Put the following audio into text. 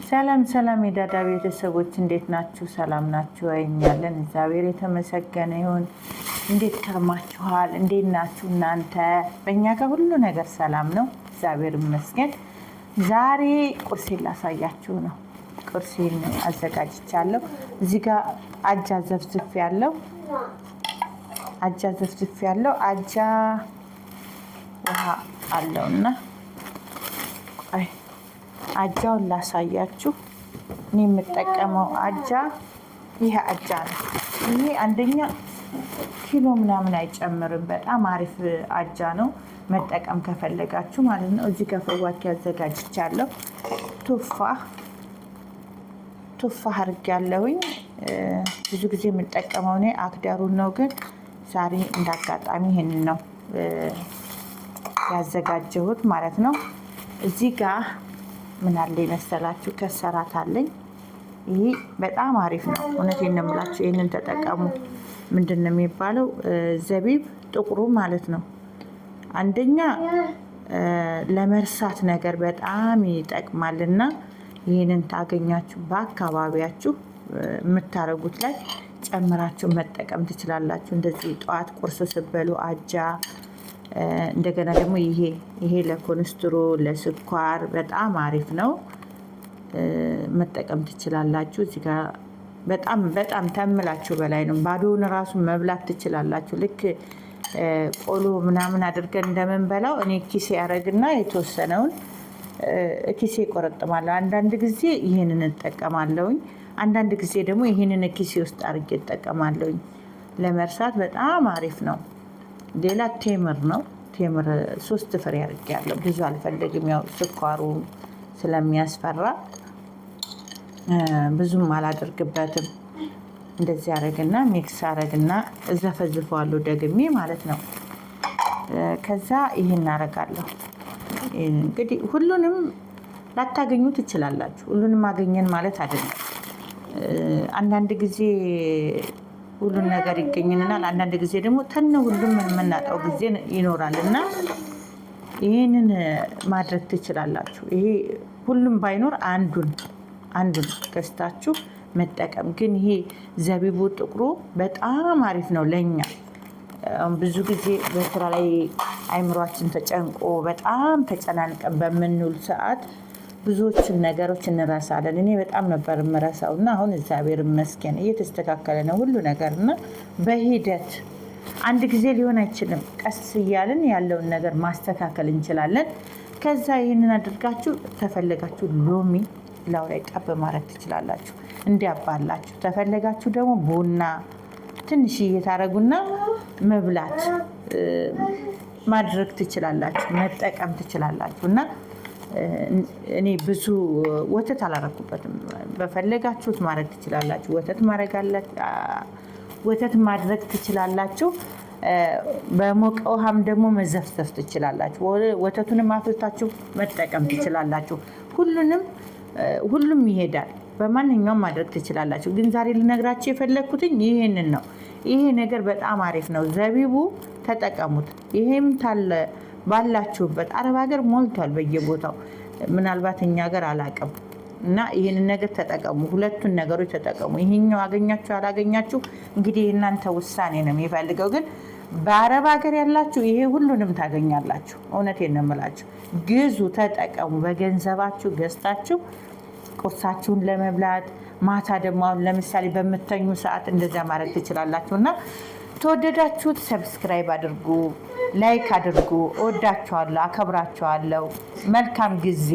ሰላም ሰላም የዳዳ ቤተሰቦች እንዴት ናችሁ? ሰላም ናችሁ? አይኛለን እግዚአብሔር የተመሰገነ ይሁን። እንዴት ከርማችኋል? እንዴት ናችሁ እናንተ? በእኛ ጋር ሁሉ ነገር ሰላም ነው፣ እግዚአብሔር ይመስገን። ዛሬ ቁርሴን ላሳያችሁ ነው። ቁርሴን አዘጋጅቻለሁ። እዚህ ጋር አጃ ዘፍዝፍ ያለው አጃ ውሃ አለውና አጃውን ላሳያችሁ። እኔ የምጠቀመው አጃ ይሄ አጃ ነው። ይሄ አንደኛ ኪሎ ምናምን አይጨምርም። በጣም አሪፍ አጃ ነው፣ መጠቀም ከፈለጋችሁ ማለት ነው። እዚህ ጋር ፈዋኪ አዘጋጅቻለሁ። ቱፋህ አድርጌያለሁኝ። ብዙ ጊዜ የምጠቀመው እኔ አክዳሩን ነው፣ ግን ዛሬ እንዳጋጣሚ ይሄንን ነው ያዘጋጀሁት ማለት ነው። እዚህ ጋር ምን አለ መሰላችሁ? ከሰራት አለኝ። ይሄ በጣም አሪፍ ነው። እውነቴን ነው የምላችሁ፣ ይሄንን ተጠቀሙ። ምንድን ነው የሚባለው? ዘቢብ ጥቁሩ ማለት ነው። አንደኛ ለመርሳት ነገር በጣም ይጠቅማልና ይህንን ታገኛችሁ በአካባቢያችሁ የምታረጉት ላይ ጨምራችሁ መጠቀም ትችላላችሁ። እንደዚህ ጠዋት ቁርስ ስትበሉ አጃ። እንደገና ደግሞ ይሄ ለኮሌስትሮል ለስኳር በጣም አሪፍ ነው፣ መጠቀም ትችላላችሁ። እዚህ ጋር በጣም ተምላችሁ በላይ ነው። ባዶውን ራሱ መብላት ትችላላችሁ። ልክ ቆሎ ምናምን አድርገን እንደምንበላው እኔ ኪሴ ያደርግና የተወሰነውን ኪሴ ቆረጥማለሁ። አንዳንድ ጊዜ ይሄንን እጠቀማለሁኝ፣ አንዳንድ ጊዜ ደግሞ ይሄንን ኪሴ ውስጥ አድርጌ እጠቀማለሁኝ። ለመርሳት በጣም አሪፍ ነው። ሌላ ቴምር ነው። ቴምር 3 ፍሬ አድርጌያለሁ። ብዙ አልፈልግም፣ ያው ስኳሩ ስለሚያስፈራ ብዙም አላደርግበትም። እንደዚህ አረግና ሚክስ አረግና እዘፈዝፈዋለሁ ደግሜ ማለት ነው። ከዛ ይሄን አረጋለሁ። እንግዲህ ሁሉንም ላታገኙ ትችላላችሁ። ሁሉንም አገኘን ማለት አይደለም። አንዳንድ ጊዜ ሁሉን ነገር ይገኝልናል። አንዳንድ ጊዜ ደግሞ ሁሉም የምናጣው ጊዜ ይኖራል እና ይህንን ማድረግ ትችላላችሁ። ይሄ ሁሉም ባይኖር አንዱን ገዝታችሁ መጠቀም። ግን ይሄ ዘቢቡ ጥቁሩ በጣም አሪፍ ነው ለኛ። ብዙ ጊዜ በስራ ላይ አይምሯችን ተጨንቆ በጣም ተጨናንቀን በምንውል ሰዓት ብዙዎችን ነገሮች እንረሳለን። እኔ በጣም ነበር የምረሳው እና አሁን እግዚአብሔር ይመስገን እየተስተካከለ ነው ሁሉ ነገር እና በሂደት አንድ ጊዜ ሊሆን አይችልም። ቀስ እያልን ያለውን ነገር ማስተካከል እንችላለን። ከዛ ይህንን አድርጋችሁ ተፈለጋችሁ ሎሚ ላው ላይ ጠብ ማድረግ ትችላላችሁ፣ እንዲያባላችሁ። ተፈለጋችሁ ደግሞ ቡና ትንሽዬ ታረጉና መብላት ማድረግ ትችላላችሁ፣ መጠቀም ትችላላችሁ። እና እኔ ብዙ ወተት አላረኩበትም። በፈለጋችሁት ማድረግ ትችላላችሁ። ወተት ማድረግ ትችላላችሁ። በሞቀ ውሃም ደግሞ መዘፍዘፍ ትችላላችሁ። ወተቱንም አፍልታችሁ መጠቀም ትችላላችሁ። ሁሉም ይሄዳል። በማንኛውም ማድረግ ትችላላችሁ። ግን ዛሬ ልነግራችሁ የፈለግኩትኝ ይሄንን ነው። ይሄ ነገር በጣም አሪፍ ነው። ዘቢቡ ተጠቀሙት። ይሄም ታለ ባላችሁበት አረብ ሀገር ሞልቷል በየቦታው። ምናልባት እኛ ሀገር አላውቅም። እና ይህንን ነገር ተጠቀሙ። ሁለቱን ነገሮች ተጠቀሙ። ይሄኛው አገኛችሁ አላገኛችሁ እንግዲህ እናንተ ውሳኔ ነው የሚፈልገው። ግን በአረብ ሀገር ያላችሁ ይሄ ሁሉንም ታገኛላችሁ። እውነቴን ነው የምላችሁ። ግዙ፣ ተጠቀሙ። በገንዘባችሁ ገዝታችሁ ቁርሳችሁን ለመብላት ማታ ደግሞ አሁን ለምሳሌ በምተኙ ሰዓት እንደዚያ ማድረግ ትችላላችሁ። እና ተወደዳችሁት ሰብስክራይብ አድርጉ፣ ላይክ አድርጉ። እወዳችኋለሁ፣ አከብራችኋለሁ። መልካም ጊዜ